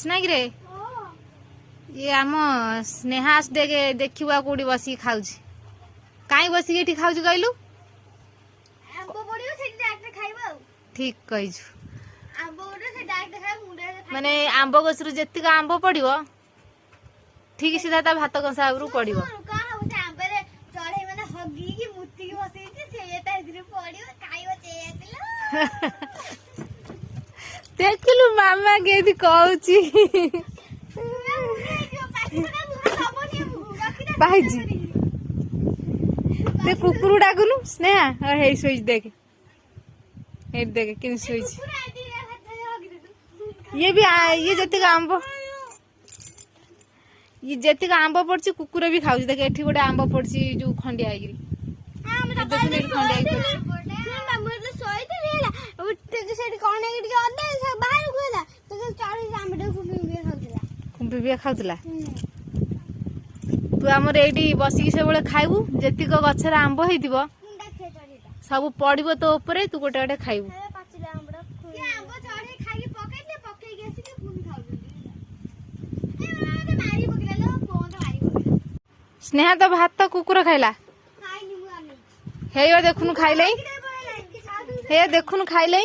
नाई रे ये आम स्नेहा देखे देखा कौटी बस खाऊ कहीं बस खाऊ कहलु ठीक कही माने आंब गछ जी आंब पड़ो ठीक सीधा ता भात कंसा पड़ो देखलु मामा के कहूची पाइजी दे कुकुर डाकुनु स्नेहा हे सोच देख हे देख कि सोच ये भी ये जति आंब ये जति आंब पड़ची कुकुर भी खाऊ देख एठी गोटे आंब पड़ची जो खंडिया आइरी खाऊला तू आमर ये बसिकी सब खाइबू जेतिक गछर आंब हो सब पड़ो तो उपरे तू गोटे गोटे खाइबू स्नेहा तो भात कुकुर खाइला हे देखुनु खाइले हे देखुनु खाइले